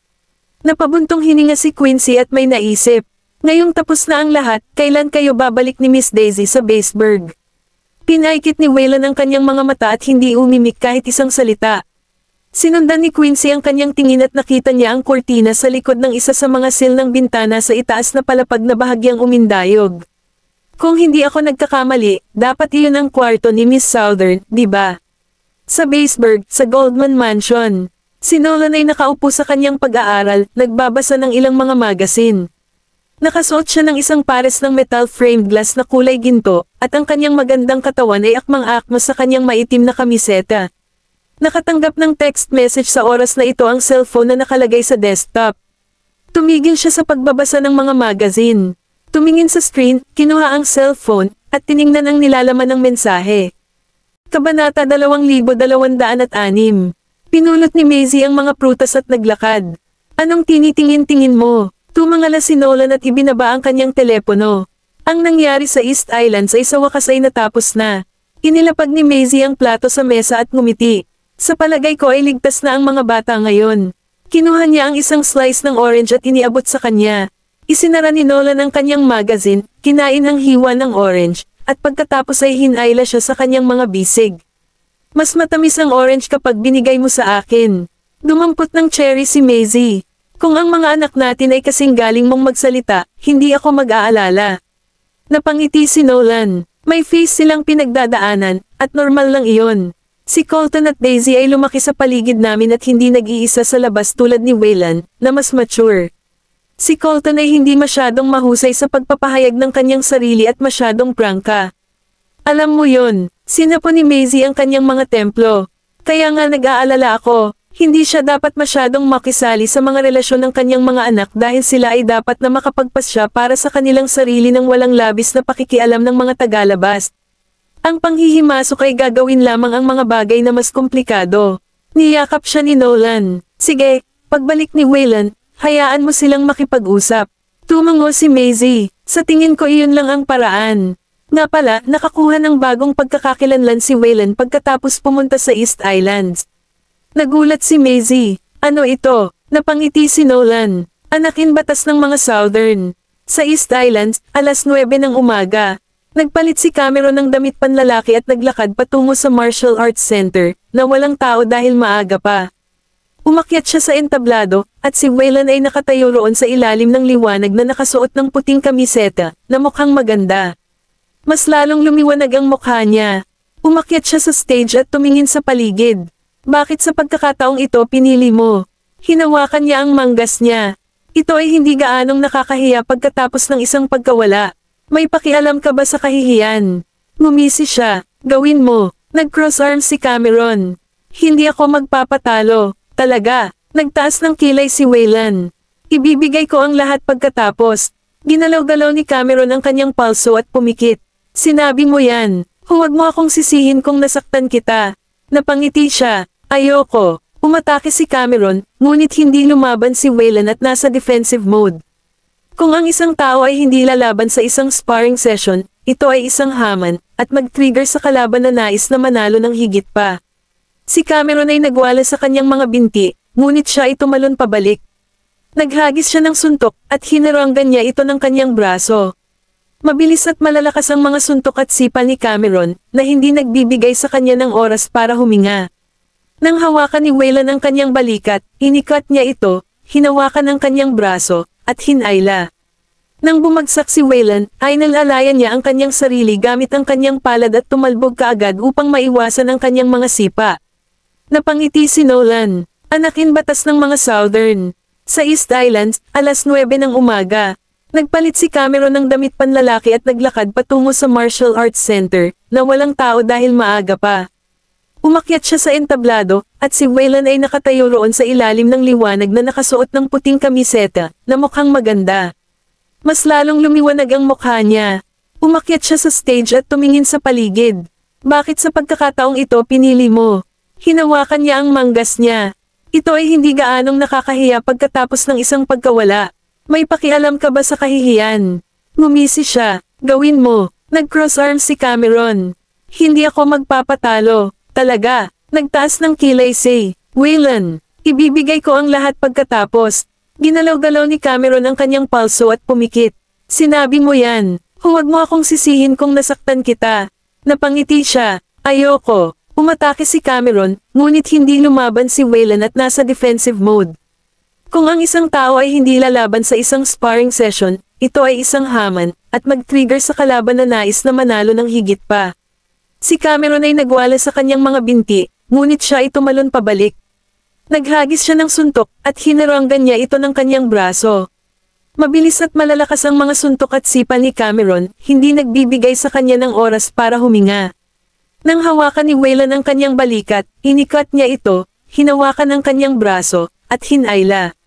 Napabuntong hininga si Quincy at may naisip. Ngayong tapos na ang lahat, kailan kayo babalik ni Miss Daisy sa Baseburg? Pinaikit ni Wayland ang kanyang mga mata at hindi umimik kahit isang salita. Sinundan ni Quincy ang kanyang tingin at nakita niya ang kortina sa likod ng isa sa mga sill ng bintana sa itaas na palapag na bahagyang umindayog. Kung hindi ako nagkakamali, dapat iyon ang kwarto ni Miss Southern, di ba? Sa Baseburg, sa Goldman Mansion. Si Nolan ay nakaupo sa kanyang pag-aaral, nagbabasa ng ilang mga magazine. Nakasuot siya ng isang pares ng metal-framed glass na kulay ginto, at ang kanyang magandang katawan ay akmang-akma sa kanyang maitim na kamiseta. Nakatanggap ng text message sa oras na ito ang cellphone na nakalagay sa desktop. Tumigil siya sa pagbabasa ng mga magazine. Tumingin sa screen, kinuha ang cellphone, at tiningnan ang nilalaman ng mensahe. Kabanata 2206. Pinulot ni Maisie ang mga prutas at naglakad. Anong tinitingin-tingin mo? Tumangala si Nolan at ibinaba ang kanyang telepono. Ang nangyari sa East Islands ay sa wakas ay natapos na. Inilapag ni Maisie ang plato sa mesa at ngumiti. Sa palagay ko ay ligtas na ang mga bata ngayon. Kinuha niya ang isang slice ng orange at iniabot sa kanya. Isinara ni Nolan ang kanyang magazine, kinain ang hiwa ng orange, at pagkatapos ay hinayla siya sa kanyang mga bisig. Mas matamis ang orange kapag binigay mo sa akin. Dumampot ng cherry si Maisie. Kung ang mga anak natin ay kasing galing mong magsalita, hindi ako mag-aalala. Napangiti si Nolan. May face silang pinagdadaanan, at normal lang iyon. Si Colton at Daisy ay lumaki sa paligid namin at hindi nag-iisa sa labas tulad ni Waylon, na mas mature. Si Colton ay hindi masyadong mahusay sa pagpapahayag ng kanyang sarili at masyadong prangka. Alam mo yon, sinapo ni Maisie ang kanyang mga templo. Kaya nga nag-aalala ako, hindi siya dapat masyadong makisali sa mga relasyon ng kanyang mga anak dahil sila ay dapat na makapagpasya para sa kanilang sarili ng walang labis na pakikialam ng mga tagalabas. Ang panghihimasok ay gagawin lamang ang mga bagay na mas komplikado. Niyakap siya ni Nolan. Sige, pagbalik ni Waylon, hayaan mo silang makipag-usap. Tumango si Maisie. Sa tingin ko iyon lang ang paraan. Nga pala, nakakuha ng bagong pagkakakilanlan si Waylon pagkatapos pumunta sa East Islands. Nagulat si Maisie. Ano ito? Napangiti si Nolan. Anakin batas ng mga Southern. Sa East Islands, alas 9 ng umaga. Nagpalit si Cameron ng damit panlalaki at naglakad patungo sa Martial Arts Center, na walang tao dahil maaga pa. Umakyat siya sa entablado, at si Waylon ay nakatayo roon sa ilalim ng liwanag na nakasuot ng puting kamiseta, na mukhang maganda. Mas lalong lumiwanag ang mukha niya. Umakyat siya sa stage at tumingin sa paligid. Bakit sa pagkakataong ito pinili mo? Hinawakan niya ang manggas niya. Ito ay hindi gaanong nakakahiya pagkatapos ng isang pagkawala. May pakialam ka ba sa kahihiyan? Ngumisi siya. Gawin mo. Nag-cross arms si Cameron. Hindi ako magpapatalo. Talaga. Nagtaas ng kilay si Waylon. Ibibigay ko ang lahat pagkatapos. Ginalaw-galaw ni Cameron ang kanyang palso at pumikit. Sinabi mo yan. Huwag mo akong sisihin kung nasaktan kita. Napangiti siya. Ayoko. Umatake si Cameron, ngunit hindi lumaban si Waylon at nasa defensive mode. Kung ang isang tao ay hindi lalaban sa isang sparring session, ito ay isang haman, at mag-trigger sa kalaban na nais na manalo ng higit pa. Si Cameron ay nagwala sa kanyang mga binti, ngunit siya ay tumalon pabalik. Naghagis siya ng suntok, at hinaranggan niya ito ng kanyang braso. Mabilis at malalakas ang mga suntok at sipa ni Cameron, na hindi nagbibigay sa kanya ng oras para huminga. Nang hawakan ni Waylon ang kanyang balikat, inikat niya ito, hinawakan ang kanyang braso, at hinayla. Nang bumagsak si Waylon, ay nalalayan niya ang kanyang sarili gamit ang kanyang palad at tumalbog kaagad upang maiwasan ang kanyang mga sipa. Napangiti si Nolan. Anakin batas ng mga Southern. Sa East Islands, alas 9 ng umaga. Nagpalit si Cameron ng damit panlalaki at naglakad patungo sa Martial Arts Center, na walang tao dahil maaga pa. Umakyat siya sa entablado, at si Waylon ay nakatayo roon sa ilalim ng liwanag na nakasuot ng puting kamiseta, na mukhang maganda. Mas lalong lumiwanag ang mukha niya. Umakyat siya sa stage at tumingin sa paligid. Bakit sa pagkakataong ito pinili mo? Hinawakan niya ang manggas niya. Ito ay hindi gaanong nakakahiya pagkatapos ng isang pagkawala. May pakialam ka ba sa kahihiyan? Ngumisi siya. Gawin mo. Nag-cross arms si Cameron. Hindi ako magpapatalo. Talaga. Nagtaas ng kilay si Waylon. Ibibigay ko ang lahat pagkatapos. Ginalaw-galaw ni Cameron ang kanyang palso at pumikit. Sinabi mo yan. Huwag mo akong sisihin kung nasaktan kita. Napangiti siya. Ayoko. Umatake si Cameron, ngunit hindi lumaban si Waylon at nasa defensive mode. Kung ang isang tao ay hindi lalaban sa isang sparring session, ito ay isang haman, at mag-trigger sa kalaban na nais na manalo ng higit pa. Si Cameron ay nagwala sa kanyang mga binti, ngunit siya ay tumalon pabalik. Naghagis siya ng suntok, at hinaranggan niya ito ng kanyang braso. Mabilis at malalakas ang mga suntok at sipa ni Cameron, hindi nagbibigay sa kanya ng oras para huminga. Nang hawakan ni Waylon ang kanyang balikat, inikat niya ito, hinawakan ang kanyang braso, at hinayla.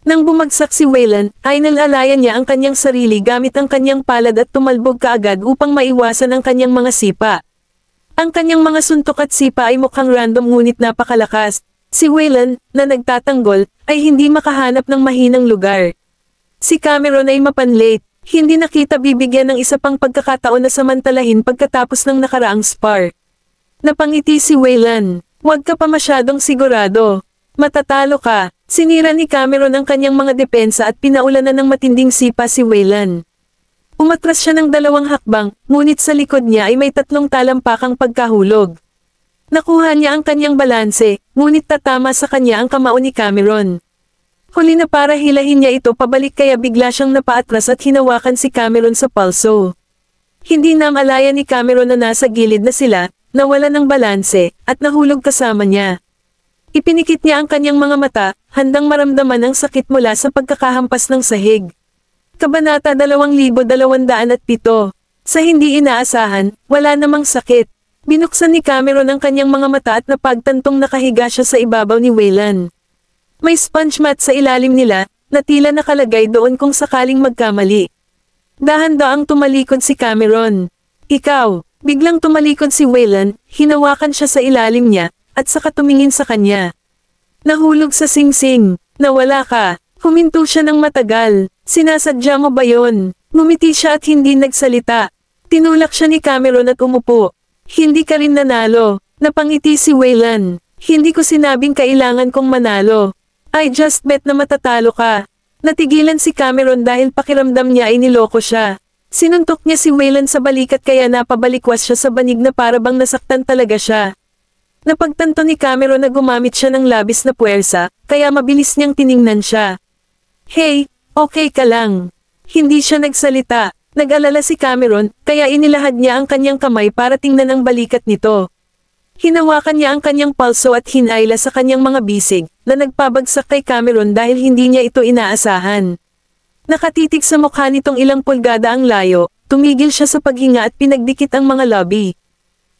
Nang bumagsak si Waylon, ay nalalayan niya ang kanyang sarili gamit ang kanyang palad at tumalbog kaagad upang maiwasan ang kanyang mga sipa. Ang kanyang mga suntok at sipa ay mukhang random ngunit napakalakas. Si Waylon, na nagtatanggol, ay hindi makahanap ng mahinang lugar. Si Cameron ay mapanlate, hindi nakita bibigyan ng isa pang pagkakataon na samantalahin pagkatapos ng nakaraang spar. Napangiti si Waylon, "Huwag ka pa masyadong sigurado. Matatalo ka." Sinira ni Cameron ang kanyang mga depensa at pinaulanan ng matinding sipa si Waylon. Umatras siya ng 2 hakbang, ngunit sa likod niya ay may 3 talampakang pagkahulog. Nakuha niya ang kanyang balanse, ngunit tatama sa kanya ang kamao ni Cameron. Huli na para hilahin niya ito pabalik kaya bigla siyang napaatras at hinawakan si Cameron sa palso. Hindi na malaya ni Cameron na nasa gilid na sila, nawala ng balanse, at nahulog kasama niya. Ipinikit niya ang kanyang mga mata, handang maramdaman ang sakit mula sa pagkakahampas ng sahig. Kabanata 2207. Sa hindi inaasahan, wala namang sakit. Binuksan ni Cameron ang kanyang mga mata at napagtantong nakahiga siya sa ibabaw ni Waylon. May sponge mat sa ilalim nila, na tila nakalagay doon kung sakaling magkamali. Dahan-daang tumalikod si Cameron. "Ikaw." Biglang tumalikod si Waylon, hinawakan siya sa ilalim niya, at saka tumingin sa kanya. "Nahulog sa singsing. Nawala ka." Huminto siya ng matagal. "Sinasadya mo ba yon?" Ngumiti siya at hindi nagsalita. Tinulak siya ni Cameron at umupo. "Hindi ka rin nanalo." Napangiti si Waylon. "Hindi ko sinabing kailangan kong manalo. I just bet na matatalo ka." Natigilan si Cameron dahil pakiramdam niya ay niloko siya. Sinuntok niya si Waylon sa balikat kaya napabalikwas siya sa banig na parabang nasaktan talaga siya. Napagtanto ni Cameron na gumamit siya ng labis na puwersa, kaya mabilis niyang tiningnan siya. "Hey, okay ka lang?" Hindi siya nagsalita. Nag-alala si Cameron, kaya inilahad niya ang kanyang kamay para tingnan ang balikat nito. Hinawakan niya ang kanyang palso at hinayla sa kanyang mga bisig, na nagpabagsak kay Cameron dahil hindi niya ito inaasahan. Nakatitig sa mukha nitong ilang pulgada ang layo, tumigil siya sa paghinga at pinagdikit ang mga labi.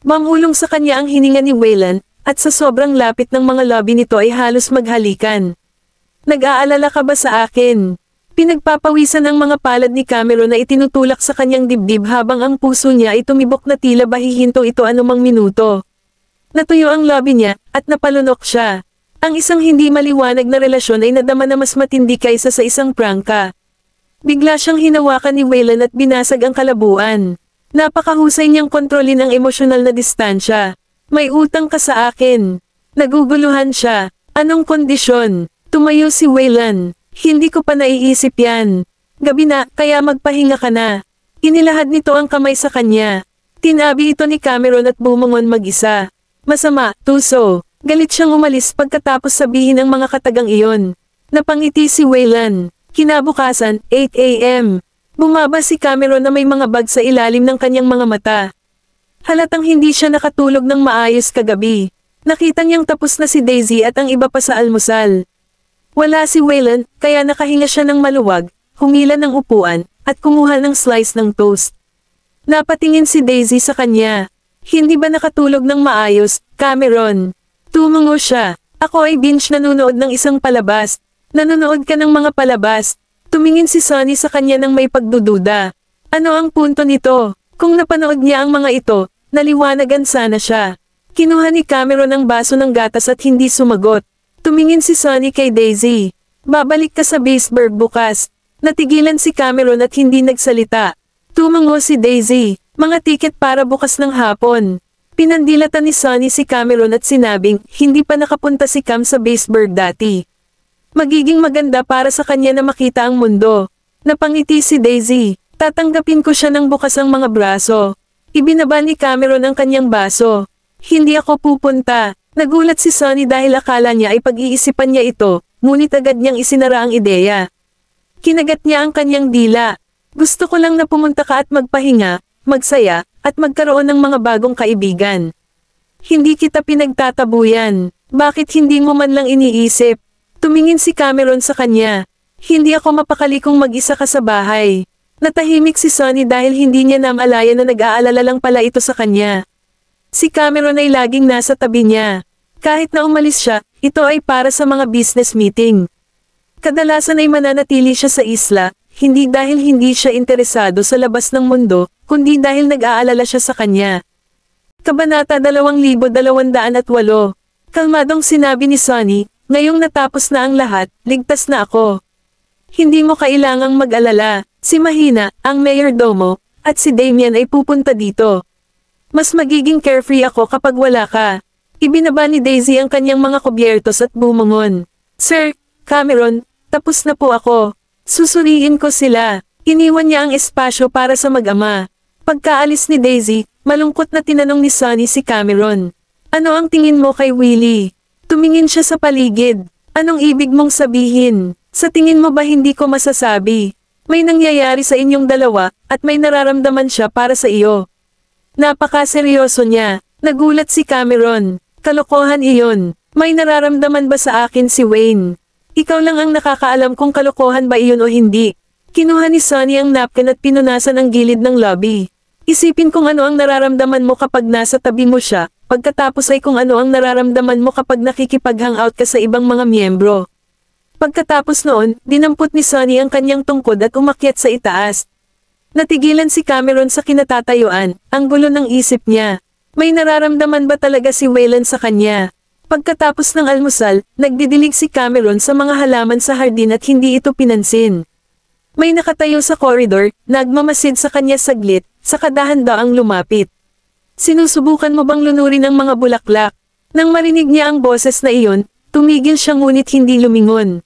Mamulong sa kanya ang hininga ni Waylon, at sa sobrang lapit ng mga labi nito ay halos maghalikan. "Nag-aalala ka ba sa akin?" Pinagpapawisan ang mga palad ni Cameron na itinutulak sa kanyang dibdib habang ang puso niya ay tumibok na tila ba hihinto ito anumang minuto. Natuyo ang labi niya, at napalunok siya. Ang isang hindi maliwanag na relasyon ay nadama na mas matindi kaysa sa isang prangka. Bigla siyang hinawakan ni Waylon at binasag ang kalabuan. Napakahusay niyang kontrolin ang emosyonal na distansya. "May utang ka sa akin." Naguguluhan siya. "Anong kondisyon?" Tumayo si Waylon. "Hindi ko pa naiisip yan. Gabi na, kaya magpahinga ka na." Inilahad nito ang kamay sa kanya. Tinabi ito ni Cameron at bumangon mag-isa. "Masama, Tuso." Galit siyang umalis pagkatapos sabihin ang mga katagang iyon. Napangiti si Waylon. Kinabukasan, 8 a.m. Bumaba si Cameron na may mga bag sa ilalim ng kanyang mga mata. Halatang hindi siya nakatulog ng maayos kagabi. Nakita niyang tapos na si Daisy at ang iba pa sa almusal. Wala si Waylon, kaya nakahinga siya ng maluwag, humila ng upuan, at kumuha ng slice ng toast. Napatingin si Daisy sa kanya. "Hindi ba nakatulog ng maayos, Cameron?" Tumungo siya. "Ako ay binge nanonood ng isang palabas." "Nanonood ka ng mga palabas?" Tumingin si Sonny sa kanya ng may pagdududa. Ano ang punto nito? Kung napanood niya ang mga ito, naliwanagan sana siya. Kinuha ni Cameron ang baso ng gatas at hindi sumagot. Tumingin si Sonny kay Daisy. "Babalik ka sa Baseburg bukas." Natigilan si Cameron at hindi nagsalita. Tumango si Daisy. "Mga tiket para bukas ng hapon." Pinandilatan ni Sonny si Cameron at sinabing, hindi pa nakapunta si Cam sa Baseburg dati. Magiging maganda para sa kanya na makita ang mundo. Napangiti si Daisy. "Tatanggapin ko siya ng bukas ang mga braso." Ibinaba ni Cameron ang kanyang baso. "Hindi ako pupunta." Nagulat si Sonny dahil akala niya ay pag-iisipan niya ito, ngunit agad niyang isinara ang ideya. Kinagat niya ang kanyang dila. "Gusto ko lang na pumunta ka at magpahinga, magsaya, at magkaroon ng mga bagong kaibigan. Hindi kita pinagtatabuyan. Bakit hindi mo man lang iniisip?" Tumingin si Cameron sa kanya. "Hindi ako mapakali kung mag-isa ka sa bahay." Natahimik si Sonny dahil hindi niya namalayan na nag-aalala lang pala ito sa kanya. Si Cameron ay laging nasa tabi niya. Kahit na umalis siya, ito ay para sa mga business meeting. Kadalasan ay mananatili siya sa isla, hindi dahil hindi siya interesado sa labas ng mundo, kundi dahil nag-aalala siya sa kanya. Kabanata 2208. Kalmadong sinabi ni Sonny, ngayong natapos na ang lahat, ligtas na ako. Hindi mo kailangang mag-alala, si Mahina, ang mayordomo, at si Damien ay pupunta dito. Mas magiging carefree ako kapag wala ka. Ibinaba ni Daisy ang kanyang mga kubyertos at bumangon. Sir Cameron, tapos na po ako. Susuriin ko sila. Iniwan niya ang espasyo para sa mag-ama. Pagkaalis ni Daisy, malungkot na tinanong ni Sonny si Cameron. Ano ang tingin mo kay Willie? Tumingin siya sa paligid. Anong ibig mong sabihin? Sa tingin mo ba hindi ko masasabi? May nangyayari sa inyong dalawa, at may nararamdaman siya para sa iyo. Napakaseryoso niya. Nagulat si Cameron. Kalokohan iyon. May nararamdaman ba sa akin si Wayne? Ikaw lang ang nakakaalam kung kalokohan ba iyon o hindi. Kinuha ni Sonny ang napkin at pinunasan ang gilid ng lobby. Isipin kung ano ang nararamdaman mo kapag nasa tabi mo siya, pagkatapos ay kung ano ang nararamdaman mo kapag nakikipag-hangout ka sa ibang mga miyembro. Pagkatapos noon, dinampot ni Sonny ang kanyang tungkod at umakyat sa itaas. Natigilan si Cameron sa kinatatayuan, ang gulo ng isip niya. May nararamdaman ba talaga si Waylon sa kanya? Pagkatapos ng almusal, nagdidilig si Cameron sa mga halaman sa hardin at hindi ito pinansin. May nakatayo sa koridor, nagmamasid sa kanya saglit, saka dahan-daang lumapit. Sinusubukan mo bang lunurin ang mga bulaklak? Nang marinig niya ang boses na iyon, tumigil siya ngunit hindi lumingon.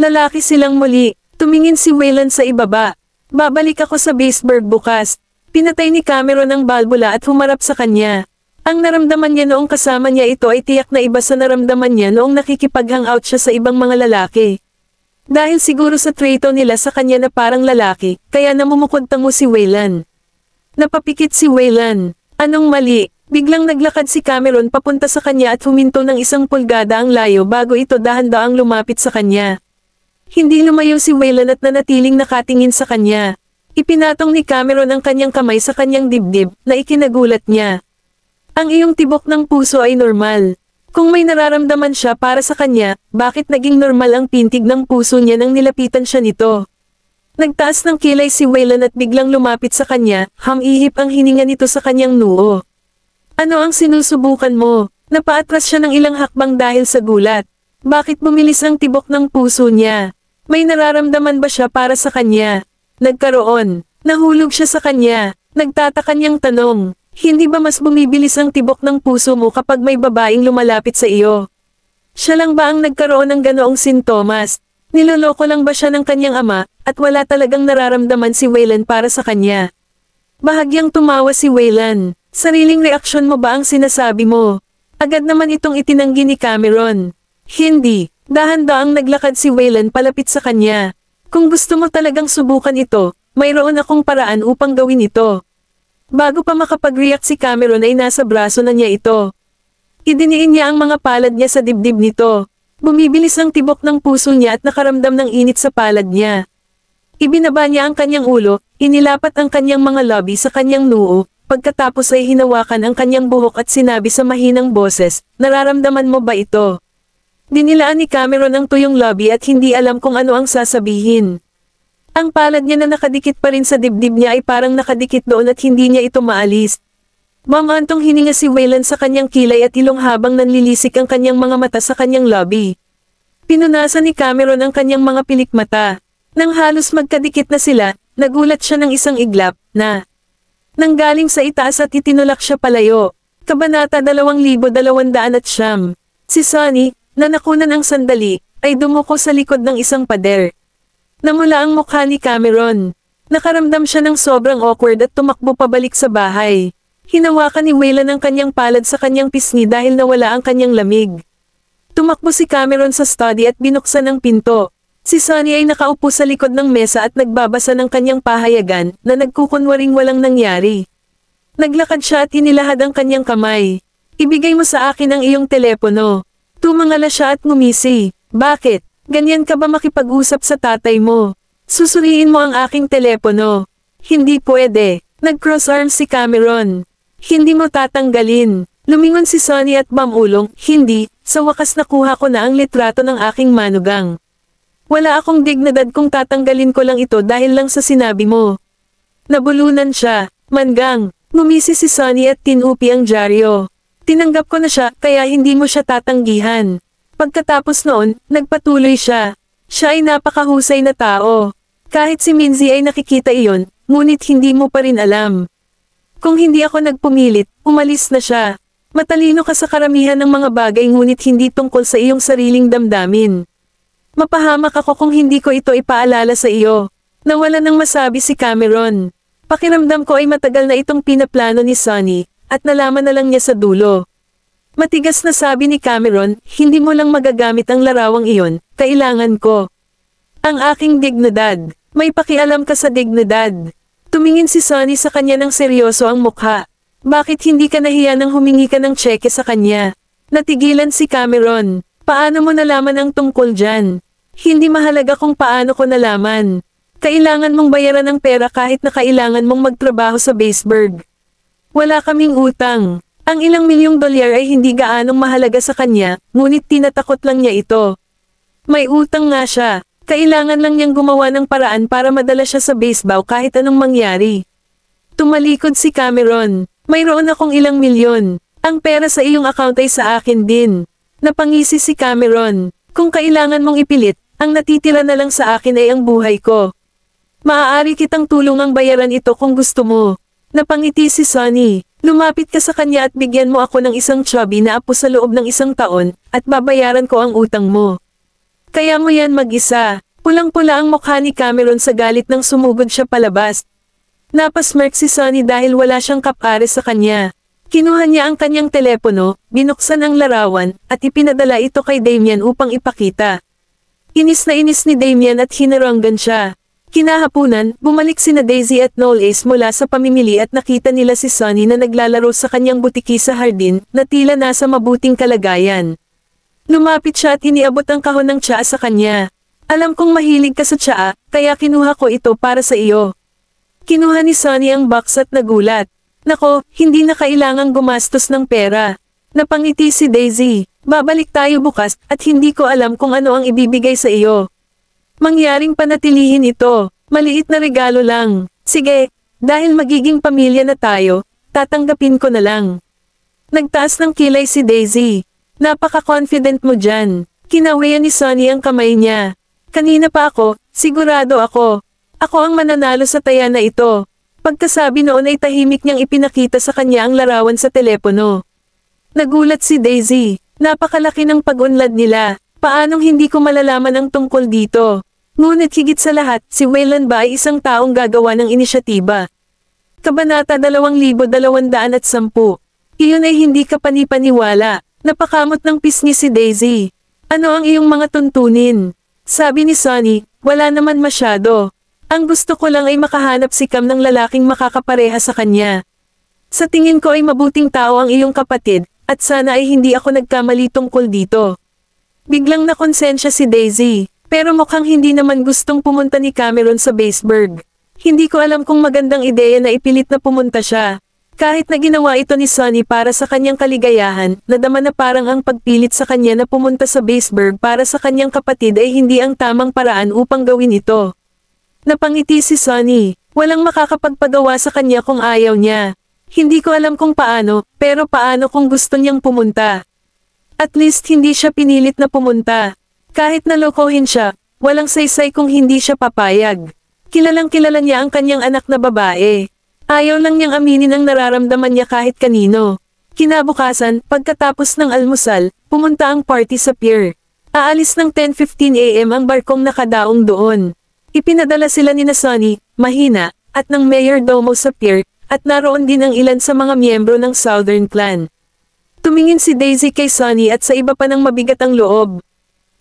Lalaki silang muli, tumingin si Waylon sa ibaba. Babalik ako sa Baseburg bukas. Pinatay ni Cameron ang balbula at humarap sa kanya. Ang naramdaman niya noong kasama niya ito ay tiyak na iba sa naramdaman niya noong nakikipag-hangout siya sa ibang mga lalaki. Dahil siguro sa traito nila sa kanya na parang lalaki, kaya namumukod tango si Waylon. Napapikit si Waylon. Anong mali? Biglang naglakad si Cameron papunta sa kanya at huminto ng 1 pulgada ang layo bago ito dahan-daang lumapit sa kanya. Hindi lumayo si Waylon at nanatiling nakatingin sa kanya. Ipinatong ni Cameron ang kanyang kamay sa kanyang dibdib, na ikinagulat niya. Ang iyong tibok ng puso ay normal. Kung may nararamdaman siya para sa kanya, bakit naging normal ang pintig ng puso niya nang nilapitan siya nito? Nagtaas ng kilay si Waylon at biglang lumapit sa kanya, hamihip ang hininga nito sa kanyang noo. Ano ang sinusubukan mo? Napaatras siya ng ilang hakbang dahil sa gulat. Bakit bumilis ang tibok ng puso niya? May nararamdaman ba siya para sa kanya? Nagkaroon. Nahulog siya sa kanya. Nagtataka niyang tanong. Hindi ba mas bumibilis ang tibok ng puso mo kapag may babaeng lumalapit sa iyo? Siya lang ba ang nagkaroon ng ganoong sintomas? Niloloko lang ba siya ng kanyang ama, at wala talagang nararamdaman si Waylon para sa kanya? Bahagyang tumawa si Waylon. Sariling reaksyon mo ba ang sinasabi mo? Agad naman itong itinanggi ni Cameron. Hindi. Dahan-daang naglakad si Waylon palapit sa kanya. Kung gusto mo talagang subukan ito, mayroon akong paraan upang gawin ito. Bago pa makapag-react si Cameron ay nasa braso na niya ito. Idiniin niya ang mga palad niya sa dibdib nito. Bumibilis ang tibok ng puso niya at nakaramdam ng init sa palad niya. Ibinaba niya ang kanyang ulo, inilapat ang kanyang mga labi sa kanyang noo, pagkatapos ay hinawakan ang kanyang buhok at sinabi sa mahinang boses, nararamdaman mo ba ito? Dinilaan ni Cameron ang tuyong labi at hindi alam kung ano ang sasabihin. Ang palad niya na nakadikit pa rin sa dibdib niya ay parang nakadikit doon at hindi niya ito maalis. Mamantong hininga si Waylon sa kanyang kilay at ilong habang nanlilisik ang kanyang mga mata sa kanyang labi. Pinunasan ni Cameron ang kanyang mga pilikmata. Nang halos magkadikit na sila, nagulat siya ng isang iglap, na nanggaling sa itaas at itinulak siya palayo. Kabanata 2209. Si Sonny, na nakunan ang sandali, ay dumuko sa likod ng isang pader. Namula ang mukha ni Cameron. Nakaramdam siya ng sobrang awkward at tumakbo pabalik sa bahay. Hinawakan ni Waylon ang kanyang palad sa kanyang pisngi dahil nawala ang kanyang lamig. Tumakbo si Cameron sa study at binuksan ang pinto. Si Sonny ay nakaupo sa likod ng mesa at nagbabasa ng kanyang pahayagan na nagkukunwaring walang nangyari. Naglakad siya at inilahad ang kanyang kamay. Ibigay mo sa akin ang iyong telepono. Tumangala siya at ngumisi. Bakit? Ganyan ka ba makipag-usap sa tatay mo? Susuriin mo ang aking telepono. Hindi pwede. Nag-cross arms si Cameron. Hindi mo tatanggalin. Lumingon si Sonny at mamulong, hindi, sa wakas nakuha ko na ang litrato ng aking manugang. Wala akong dignidad kung tatanggalin ko lang ito dahil lang sa sinabi mo. Nabulunan siya, Mangang, ngumisi si Sonny at tinupi ang dyaryo. Tinanggap ko na siya, kaya hindi mo siya tatanggihan. Pagkatapos noon, nagpatuloy siya. Siya ay napakahusay na tao. Kahit si Minzy ay nakikita iyon, ngunit hindi mo pa rin alam. Kung hindi ako nagpumilit, umalis na siya. Matalino ka sa karamihan ng mga bagay ngunit hindi tungkol sa iyong sariling damdamin. Mapahamak ako kung hindi ko ito ipaalala sa iyo. Nawala nang masabi si Cameron. Pakiramdam ko ay matagal na itong pinaplano ni Sonny, at nalaman na lang niya sa dulo. Matigas na sabi ni Cameron, hindi mo lang magagamit ang larawang iyon, kailangan ko. Ang aking dignidad, may pakialam ka sa dignidad. Tumingin si Sonny sa kanya ng seryoso ang mukha. Bakit hindi ka nahiya nang humingi ka ng tseke sa kanya? Natigilan si Cameron. Paano mo nalaman ang tungkol dyan? Hindi mahalaga kung paano ko nalaman. Kailangan mong bayaran ng pera kahit na kailangan mong magtrabaho sa Baseburg. Wala kaming utang. Ang ilang milyong dolyar ay hindi gaanong mahalaga sa kanya, ngunit tinatakot lang niya ito. May utang nga siya. Kailangan lang niyang gumawa ng paraan para madala siya sa baseball kahit anong mangyari. Tumalikod si Cameron. Mayroon akong ilang milyon. Ang pera sa iyong account ay sa akin din. Napangisi si Cameron. Kung kailangan mong ipilit, ang natitira na lang sa akin ay ang buhay ko. Maaari kitang tulungang bayaran ito kung gusto mo. Napangiti si Sonny. Lumapit ka sa kanya at bigyan mo ako ng isang chubby na apo sa loob ng 1 taon, at babayaran ko ang utang mo. Kaya mo yan mag-isa. Pulang-pula ang mukha ni Cameron sa galit nang sumugod siya palabas. Napasmirk si Sonny dahil wala siyang kapare sa kanya. Kinuha niya ang kanyang telepono, binuksan ang larawan, at ipinadala ito kay Damian upang ipakita. Inis na inis ni Damian at hinaranggan siya. Kinahapunan, bumalik sina Daisy at Noel Ace mula sa pamimili at nakita nila si Sonny na naglalaro sa kanyang butiki sa hardin, na tila nasa mabuting kalagayan. Lumapit siya at iniabot ang kahon ng tsaa sa kanya. Alam kong mahilig ka sa tsaa, kaya kinuha ko ito para sa iyo. Kinuha ni Sonny ang box at nagulat. Nako, hindi na kailangang gumastos ng pera. Napangiti si Daisy. Babalik tayo bukas, at hindi ko alam kung ano ang ibibigay sa iyo. Mangyaring panatilihin ito. Maliit na regalo lang. Sige, dahil magiging pamilya na tayo, tatanggapin ko na lang. Nagtaas ng kilay si Daisy. Napaka-confident mo dyan. Kinawayan ni Sonny ang kamay niya. Kanina pa ako, sigurado ako. Ako ang mananalo sa taya na ito. Pagkasabi noon ay tahimik niyang ipinakita sa kanya ang larawan sa telepono. Nagulat si Daisy. Napakalaki ng pag-unlad nila. Paanong hindi ko malalaman ang tungkol dito? Ngunit higit sa lahat, si Wayland ba ay isang taong gagawa ng inisyatiba? Kabanata 2210. Iyon ay hindi ka panipaniwala. Napakamot ng pisngi si Daisy. Ano ang iyong mga tuntunin? Sabi ni Sonny, wala naman masyado. Ang gusto ko lang ay makahanap si Cam ng lalaking makakapareha sa kanya. Sa tingin ko ay mabuting tao ang iyong kapatid, at sana ay hindi ako nagkamali tungkol dito. Biglang nakonsensya si Daisy, pero mukhang hindi naman gustong pumunta ni Cameron sa Baseburg. Hindi ko alam kung magandang ideya na ipilit na pumunta siya. Kahit na ginawa ito ni Sonny para sa kanyang kaligayahan, nadama na parang ang pagpilit sa kanya na pumunta sa Baseburg para sa kanyang kapatid ay hindi ang tamang paraan upang gawin ito. Napangiti si Sonny. Walang makakapagpagawa sa kanya kung ayaw niya. Hindi ko alam kung paano, pero paano kung gusto niyang pumunta. At least hindi siya pinilit na pumunta. Kahit nalokohin siya, walang saysay kung hindi siya papayag. Kilalang kilala niya ang kanyang anak na babae. Ayaw lang niyang aminin ang nararamdaman niya kahit kanino. Kinabukasan, pagkatapos ng almusal, pumunta ang party sa pier. Aalis ng 10:15 AM ang barkong nakadaong doon. Ipinadala sila ni Sonny, Mahina, at ng mayordomo sa pier, at naroon din ang ilan sa mga miyembro ng Southern Clan. Tumingin si Daisy kay Sonny at sa iba pa ng mabigat ang loob.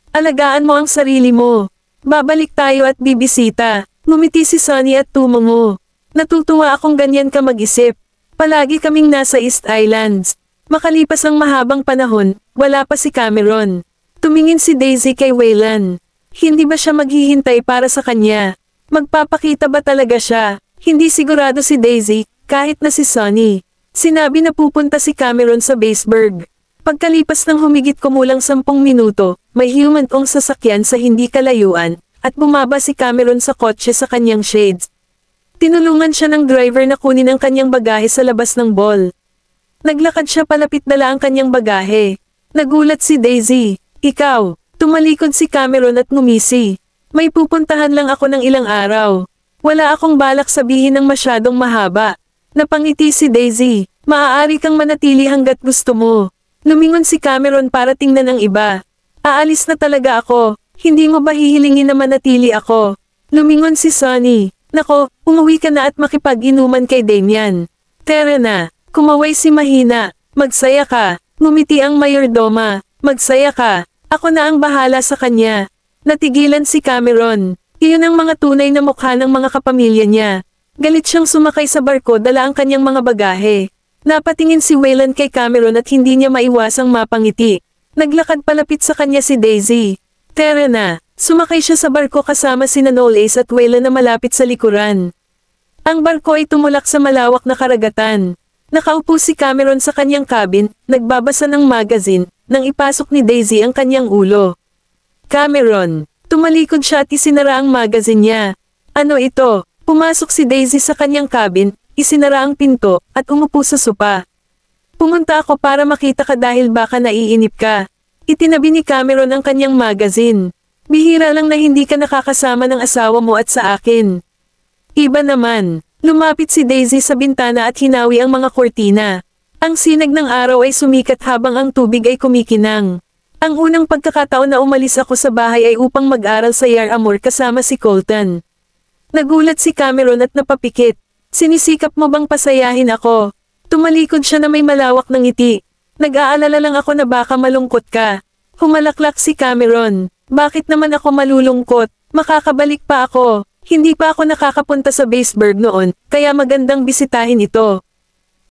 Alagaan mo ang sarili mo. Babalik tayo at bibisita. Ngumiti si Sonny at tumungo. Natutuwa akong ganyan ka mag-isip. Palagi kaming nasa East Islands. Makalipas ang mahabang panahon, wala pa si Cameron. Tumingin si Daisy kay Wayland. Hindi ba siya maghihintay para sa kanya? Magpapakita ba talaga siya? Hindi sigurado si Daisy, kahit na si Sonny. Sinabi na pupunta si Cameron sa Baseburg. Pagkalipas ng humigit kumulang 10 minuto, may humantong sasakyan sa hindi kalayuan, at bumaba si Cameron sa kotse sa kanyang shades. Tinulungan siya ng driver na kunin ang kanyang bagahe sa labas ng mall. Naglakad siya palapit dala ang kanyang bagahe. Nagulat si Daisy. Ikaw, tumalikod si Cameron at ngumisi. May pupuntahan lang ako ng ilang araw. Wala akong balak sabihin ng masyadong mahaba. Napangiti si Daisy. Maaari kang manatili hanggat gusto mo. Lumingon si Cameron para tingnan ang iba. Aalis na talaga ako. Hindi mo ba hihilingin na manatili ako? Lumingon si Sonny. Nako, umuwi ka na at makipag-inuman kay Damian. Tara na. Kumaway si Mahina. Magsaya ka. Ngumiti ang mayordoma. Magsaya ka. Ako na ang bahala sa kanya. Natigilan si Cameron. Iyon ang mga tunay na mukha ng mga kapamilya niya. Galit siyang sumakay sa barko dala ang kanyang mga bagahe. Napatingin si Waylon kay Cameron at hindi niya maiwasang mapangiti. Naglakad palapit sa kanya si Daisy. Tara na. Sumakay siya sa barko kasama sina Knowles at Waylon na malapit sa likuran. Ang barko ay tumulak sa malawak na karagatan. Nakaupo si Cameron sa kanyang cabin, nagbabasa ng magazine, nang ipasok ni Daisy ang kanyang ulo. Cameron. Tumalikod siya at isinara ang magazine niya. Ano ito? Pumasok si Daisy sa kanyang cabin, isinara ang pinto, at umupo sa sopa. Pumunta ako para makita ka dahil baka naiinip ka. Itinabi ni Cameron ang kanyang magazine. Bihira lang na hindi ka nakakasama ng asawa mo at sa akin. Iba naman. Lumapit si Daisy sa bintana at hinawi ang mga kortina. Ang sinag ng araw ay sumikat habang ang tubig ay kumikinang. Ang unang pagkakataon na umalis ako sa bahay ay upang mag-aral sa Yar Amor kasama si Colton. Nagulat si Cameron at napapikit. Sinisikap mo bang pasayahin ako? Tumalikod siya na may malawak ng ngiti. Nag-aalala lang ako na baka malungkot ka. Humalaklak si Cameron. Bakit naman ako malulungkot? Makakabalik pa ako. Hindi pa ako nakakapunta sa Baseburg noon, kaya magandang bisitahin ito.